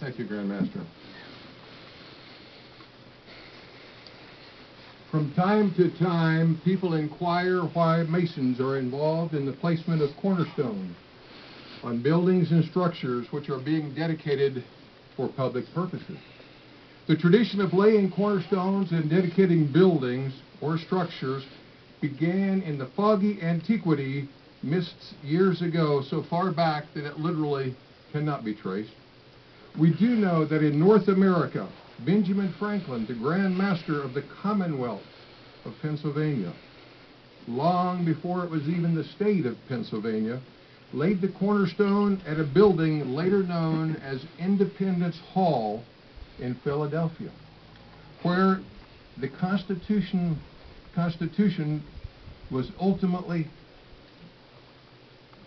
Thank you, Grandmaster. From time to time, people inquire why Masons are involved in the placement of cornerstones on buildings and structures which are being dedicated for public purposes. The tradition of laying cornerstones and dedicating buildings or structures began in the foggy antiquity, mists years ago, so far back that it literally cannot be traced. We do know that in North America, Benjamin Franklin, the Grand Master of the Commonwealth of Pennsylvania, long before it was even the state of Pennsylvania, laid the cornerstone at a building later known as Independence Hall in Philadelphia, where the Constitution was ultimately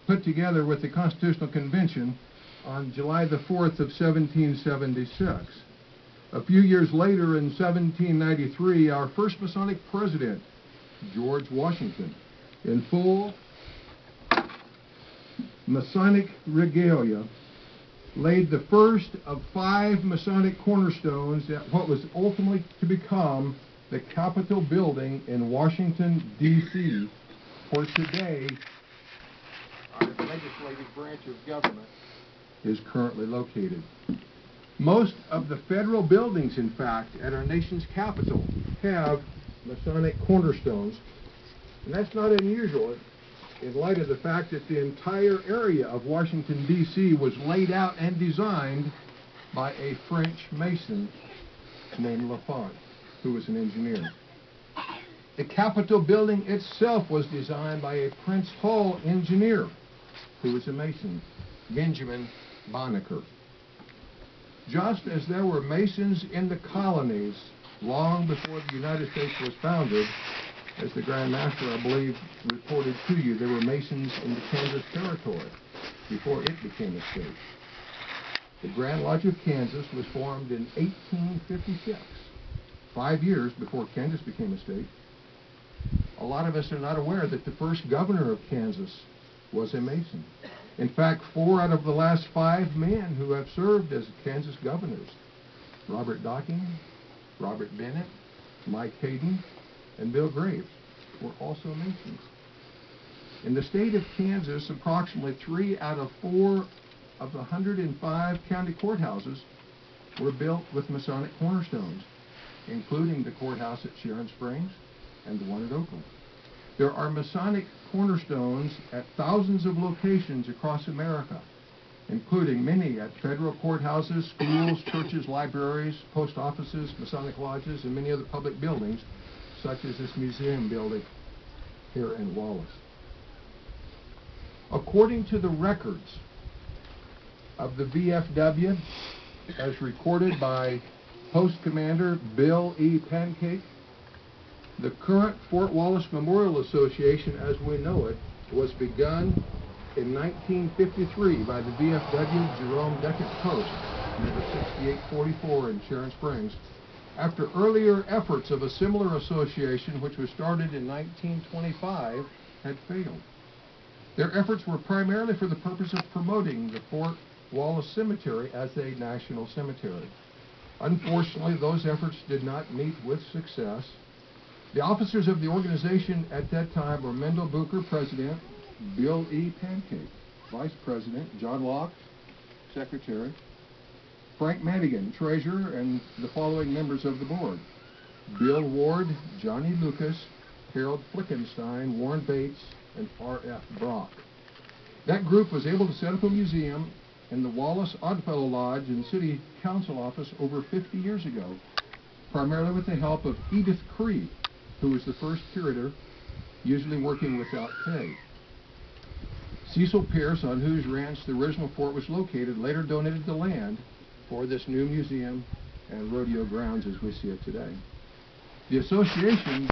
put together with the Constitutional Convention on July the 4th of 1776. A few years later, in 1793, our first Masonic president, George Washington, in full Masonic regalia, laid the first of 5 Masonic cornerstones at what was ultimately to become the Capitol building in Washington, D.C., where today our legislative branch of government is currently located. Most of the federal buildings, in fact, at our nation's capital have Masonic cornerstones, and that's not unusual in light of the fact that the entire area of Washington, D.C. was laid out and designed by a French Mason named Lafont, who was an engineer. The Capitol building itself was designed by a Prince Hall engineer, who was a Mason, Benjamin Bonnacker. Just as there were Masons in the colonies long before the United States was founded, as the Grand Master, I believe, reported to you, there were Masons in the Kansas Territory before it became a state. The Grand Lodge of Kansas was formed in 1856, 5 years before Kansas became a state. A lot of us are not aware that the first governor of Kansas was a Mason. In fact, 4 out of the last 5 men who have served as Kansas governors, Robert Docking, Robert Bennett, Mike Hayden, and Bill Graves, were also Masons. In the state of Kansas, approximately 3 out of 4 of the 105 county courthouses were built with Masonic cornerstones, including the courthouse at Sharon Springs and the one at Oakland. There are Masonic cornerstones at thousands of locations across America, including many at federal courthouses, schools, churches, libraries, post offices, Masonic lodges, and many other public buildings, such as this museum building here in Wallace. According to the records of the VFW, as recorded by Post Commander Bill E. Pancake, the current Fort Wallace Memorial Association, as we know it, was begun in 1953 by the VFW Jerome Deckett Post, number 6844 in Sharon Springs, after earlier efforts of a similar association, which was started in 1925, had failed. Their efforts were primarily for the purpose of promoting the Fort Wallace Cemetery as a national cemetery. Unfortunately, those efforts did not meet with success. The officers of the organization at that time were Mendel Bucher, President, Bill E. Pancake, Vice President, John Locke, Secretary, Frank Madigan, Treasurer, and the following members of the board: Bill Ward, Johnny Lucas, Harold Flickenstein, Warren Bates, and R.F. Brock. That group was able to set up a museum in the Wallace Oddfellow Lodge in City Council office over 50 years ago, primarily with the help of Edith Cree, who was the first curator, usually working without pay. Cecil Pierce, on whose ranch the original fort was located, later donated the land for this new museum and rodeo grounds as we see it today. The association